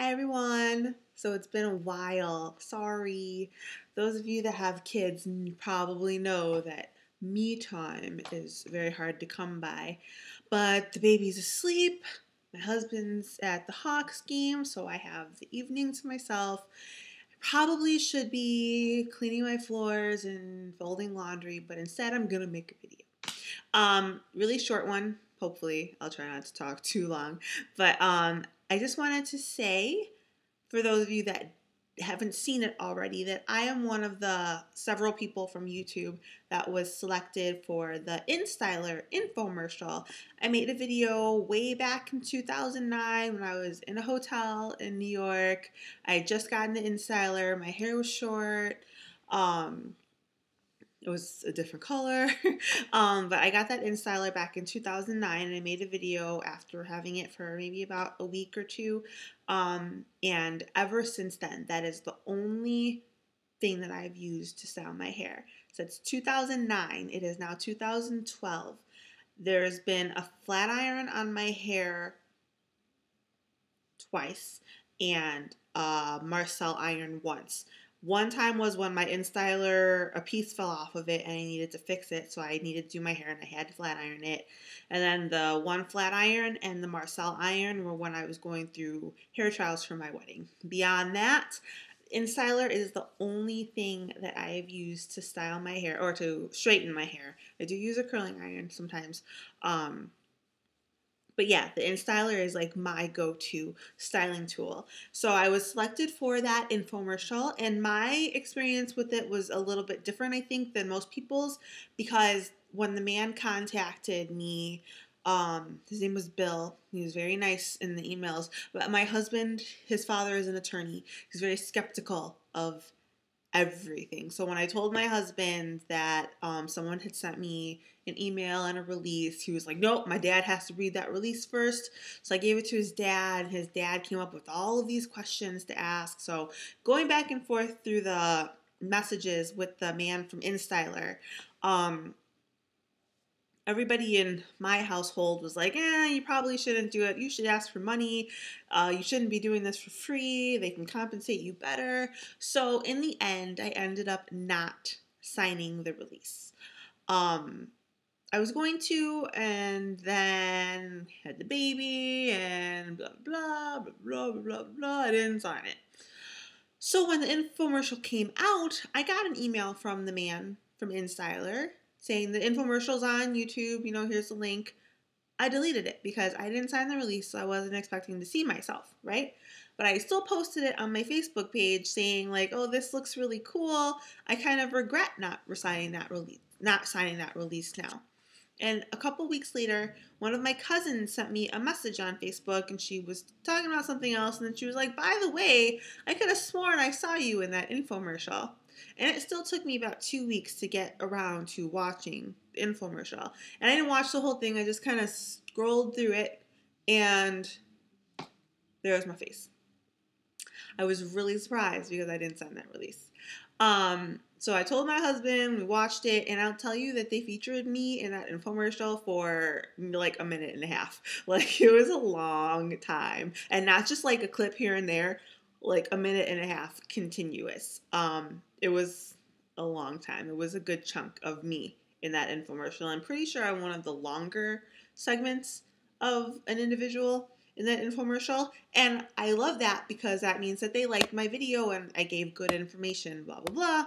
Hi everyone. So it's been a while. Sorry. Those of you that have kids probably know that me time is very hard to come by. But the baby's asleep. My husband's at the Hawks game, so I have the evening to myself. I probably should be cleaning my floors and folding laundry, but instead I'm gonna make a video. Really short one. Hopefully, I'll try not to talk too long. But I just wanted to say, for those of you that haven't seen it already, that I am one of the several people from YouTube that was selected for the Instyler Infomercial. I made a video way back in 2009 when I was in a hotel in New York. I had just gotten the Instyler. My hair was short. It was a different color. But I got that Instyler back in 2009 and I made a video after having it for maybe about a week or two. And ever since then, that is the only thing that I've used to style my hair. So it's 2009. It is now 2012. There's been a flat iron on my hair twice and a Marcel iron once. One time was when my Instyler, a piece fell off of it and I needed to fix it, so I needed to do my hair and I had to flat iron it. And then the one flat iron and the Marcel iron were when I was going through hair trials for my wedding. Beyond that, Instyler is the only thing that I have used to style my hair or to straighten my hair. I do use a curling iron sometimes. But yeah, the Instyler is like my go-to styling tool. So I was selected for that infomercial, and my experience with it was a little bit different, I think, than most people's, because when the man contacted me, his name was Bill. He was very nice in the emails. But my husband, his father is an attorney. He's very skeptical of everything. So when I told my husband that someone had sent me an email and a release, he was like, nope, my dad has to read that release first. So I gave it to his dad. His dad came up with all of these questions to ask. So going back and forth through the messages with the man from Instyler, everybody in my household was like, you probably shouldn't do it. You should ask for money. You shouldn't be doing this for free. They can compensate you better. So in the end, I ended up not signing the release. I was going to, and then had the baby, and blah, blah, blah, blah, blah, blah, blah. I didn't sign it. So when the infomercial came out, I got an email from the man from Instyler saying the infomercial's on YouTube, here's the link. I deleted it because I didn't sign the release, so I wasn't expecting to see myself, right? But I still posted it on my Facebook page saying like, oh, this looks really cool. I kind of regret not signing that release now. And a couple weeks later, one of my cousins sent me a message on Facebook and she was talking about something else. And then she was like, by the way, I could have sworn I saw you in that infomercial. And it still took me about 2 weeks to get around to watching the infomercial. And I didn't watch the whole thing. I just kind of scrolled through it and there was my face. I was really surprised because I didn't sign that release. So I told my husband, we watched it, and I'll tell you that they featured me in that infomercial for like a minute and a half. Like, it was a long time. And not just like a clip here and there, like a minute and a half continuous. It was a long time. It was a good chunk of me in that infomercial. I'm pretty sure I'm one of the longer segments of an individual in that infomercial, and I love that because that means that they liked my video and I gave good information, blah, blah, blah.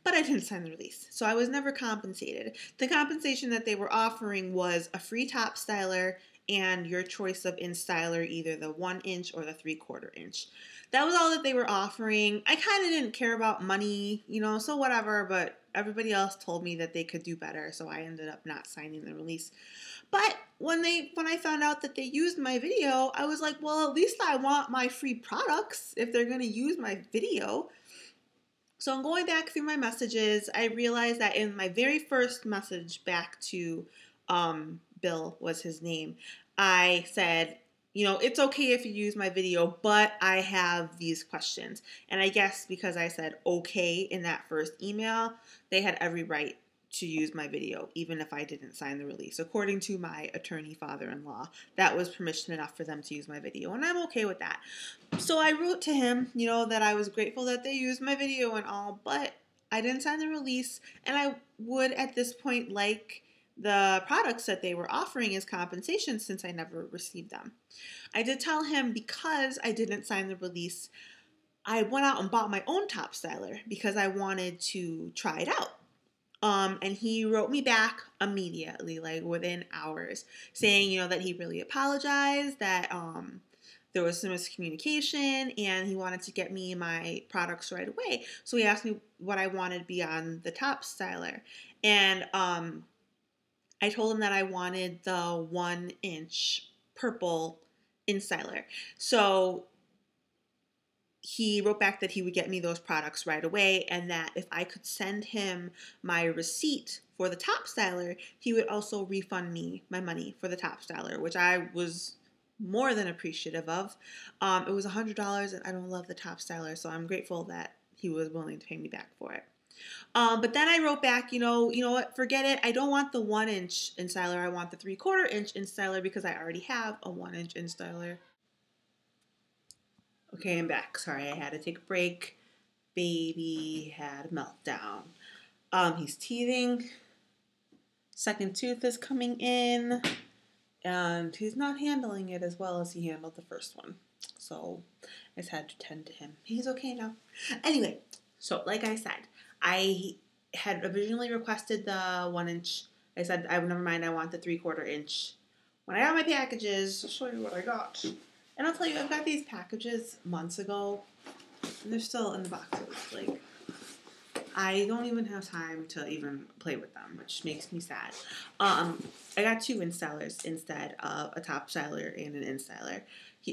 But I didn't sign the release, so I was never compensated. The compensation that they were offering was a free top styler and your choice of Instyler, either the 1 inch or the 3/4 inch. That was all that they were offering. I kind of didn't care about money, so whatever, but everybody else told me that they could do better, so I ended up not signing the release. But when I found out that they used my video, I was like, well, at least I want my free products if they're going to use my video. So I'm going back through my messages. I realized that in my very first message back to Bill was his name, I said, it's okay if you use my video, but I have these questions. And I guess because I said okay in that first email, they had every right to use my video, even if I didn't sign the release. According to my attorney father-in-law, that was permission enough for them to use my video, and I'm okay with that. So I wrote to him, that I was grateful that they used my video and all, but I didn't sign the release, and I would at this point like the products that they were offering as compensation since I never received them. I did tell him because I didn't sign the release, I went out and bought my own top styler because I wanted to try it out. And he wrote me back immediately, like within hours, saying, that he really apologized, that there was some miscommunication, and he wanted to get me my products right away. So he asked me what I wanted beyond the top styler. And I told him that I wanted the 1-inch purple Instyler. So he wrote back that he would get me those products right away, and that if I could send him my receipt for the top styler, he would also refund me my money for the top styler, which I was more than appreciative of. It was $100, and I don't love the top styler, so I'm grateful that he was willing to pay me back for it. But then I wrote back, you know what, forget it. I don't want the 1-inch Instyler. I want the 3/4-inch Instyler because I already have a 1-inch Instyler. Okay, I'm back. Sorry, I had to take a break. Baby had a meltdown. He's teething. Second tooth is coming in, and he's not handling it as well as he handled the first one. So I just had to tend to him. He's okay now. Anyway, so like I said, I had originally requested the 1-inch. I said, never mind, I want the 3/4-inch. When I got my packages, I'll show you what I got. And I'll tell you, I've got these packages months ago, and they're still in the boxes. Like, I don't even have time to even play with them, which makes me sad. I got 2 Instylers instead of a top styler and an Instyler.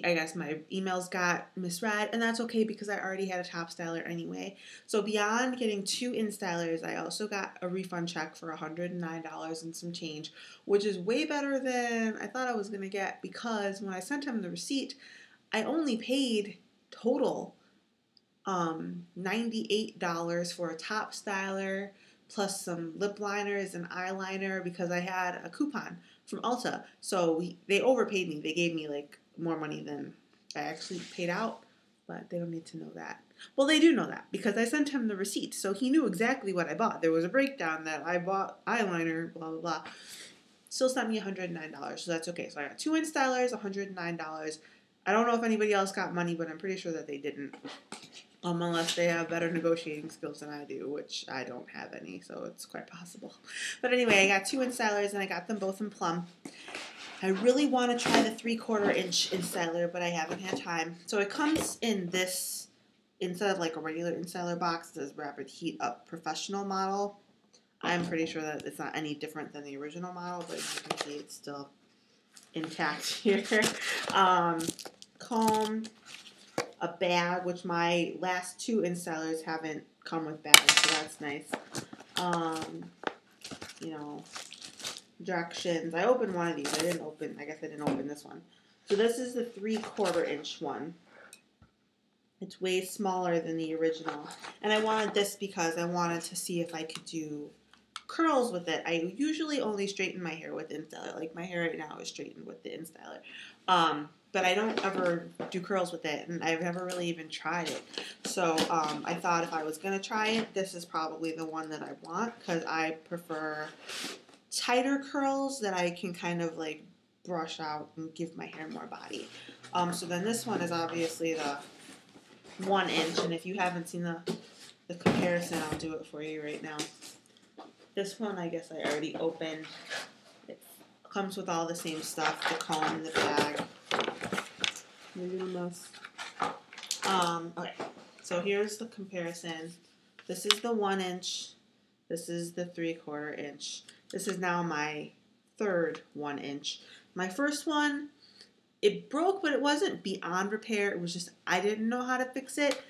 I guess my emails got misread, and that's okay because I already had a top styler anyway. So beyond getting 2 Installers, I also got a refund check for $109 and some change, which is way better than I thought I was going to get, because when I sent him the receipt, I only paid total $98 for a top styler, plus some lip liners and eyeliner because I had a coupon from Ulta. So they overpaid me. They gave me like more money than I actually paid out, but they don't need to know that. Well, they do know that because I sent him the receipt, so he knew exactly what I bought. There was a breakdown that I bought eyeliner, blah, blah, blah. Still sent me $109, so that's okay. So I got 2 Instylers, $109. I don't know if anybody else got money, but I'm pretty sure that they didn't. Unless they have better negotiating skills than I do, which I don't have any, so it's quite possible. But anyway, I got 2 Instylers, and I got them both in plum. I really want to try the 3/4-inch Instyler, but I haven't had time. So it comes in this, instead of like a regular Instyler box, it says Rapid Heat Up Professional model. I'm pretty sure that it's not any different than the original model, but as you can see, it's still intact here. Comb, a bag, which my last 2 Installers haven't come with bags, so that's nice. Directions. I opened one of these. I guess I didn't open this one. So this is the 3/4-inch one. It's way smaller than the original. And I wanted this because I wanted to see if I could do curls with it. I usually only straighten my hair with Instyler. Like, my hair right now is straightened with the Instyler. But I don't ever do curls with it, and I've never really even tried it. So I thought if I was going to try it, this is probably the one that I want, because I prefer tighter curls that I can kind of like brush out and give my hair more body. So then this one is obviously the 1-inch, and if you haven't seen the comparison, I'll do it for you right now. This one, I guess I already opened. It comes with all the same stuff, the comb, the bag. Maybe a mess. Okay, so here's the comparison. This is the 1-inch. This is the 3/4-inch. This is now my 3rd 1-inch. My first one, it broke, but it wasn't beyond repair. It was just I didn't know how to fix it.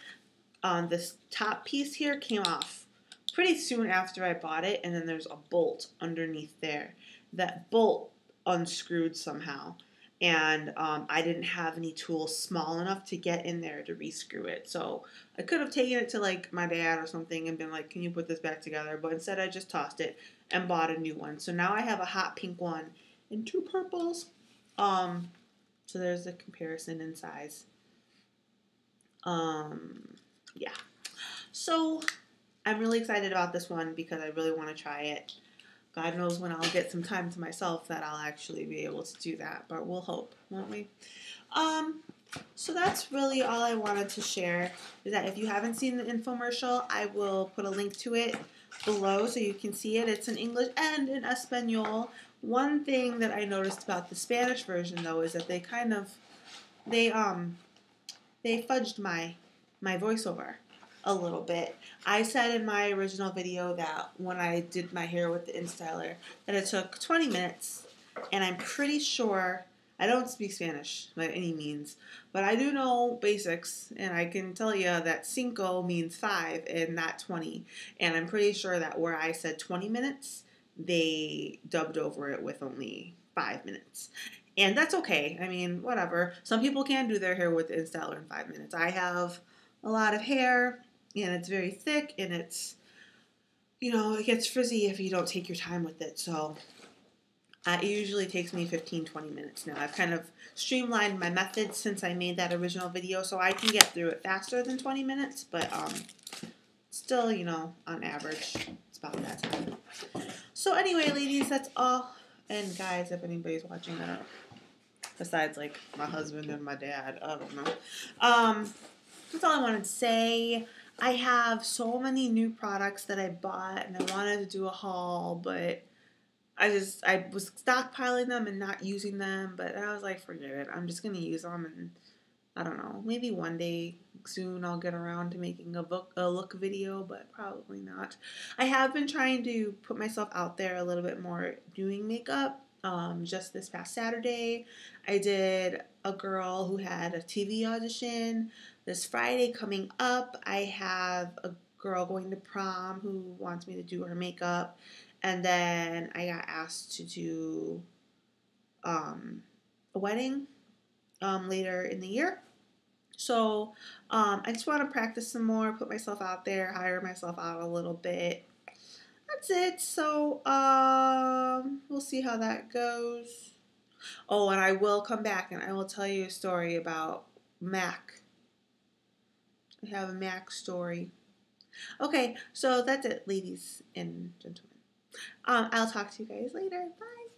This top piece here came off pretty soon after I bought it, and then there's a bolt underneath there. That bolt unscrewed somehow, and I didn't have any tools small enough to get in there to rescrew it. So I could have taken it to like my dad or something and been like, can you put this back together? But instead I just tossed it. and bought a new one. So now I have a hot pink one and 2 purples. So there's a comparison in size. Yeah. So I'm really excited about this one because I really want to try it. God knows when I'll get some time to myself that I'll actually be able to do that, but we'll hope, won't we? So that's really all I wanted to share, is that if you haven't seen the infomercial, I will put a link to it below so you can see it. It's in English and in Espanol. One thing that I noticed about the Spanish version, though, is that they fudged my voiceover a little bit. I said in my original video that when I did my hair with the Instyler that it took 20 minutes, and I'm pretty sure, I don't speak Spanish by any means, but I do know basics, and I can tell you that cinco means 5 and not 20, and I'm pretty sure that where I said 20 minutes, they dubbed over it with only 5 minutes. And that's okay. I mean, whatever. Some people can do their hair with the Instyler in 5 minutes. I have a lot of hair, and it's very thick, and it's, it gets frizzy if you don't take your time with it. So it usually takes me 15-20 minutes now. I've kind of streamlined my method since I made that original video, so I can get through it faster than 20 minutes, but still, on average, it's about that time. So anyway, ladies, that's all. And guys, if anybody's watching that, besides like my husband and my dad, I don't know. That's all I wanted to say. I have so many new products that I bought, and I wanted to do a haul, but I was stockpiling them and not using them, but I was like, forget it. I'm just going to use them, and I don't know. Maybe one day soon I'll get around to making a look video, but probably not. I have been trying to put myself out there a little bit more doing makeup. Just this past Saturday, I did a girl who had a TV audition. This Friday coming up, I have a girl going to prom who wants me to do her makeup. And then I got asked to do a wedding later in the year. So I just want to practice some more, put myself out there, hire myself out a little bit. That's it. So we'll see how that goes. Oh, and I will come back and I will tell you a story about Mac. I have a Mac story. Okay, so that's it, ladies and gentlemen. I'll talk to you guys later. Bye.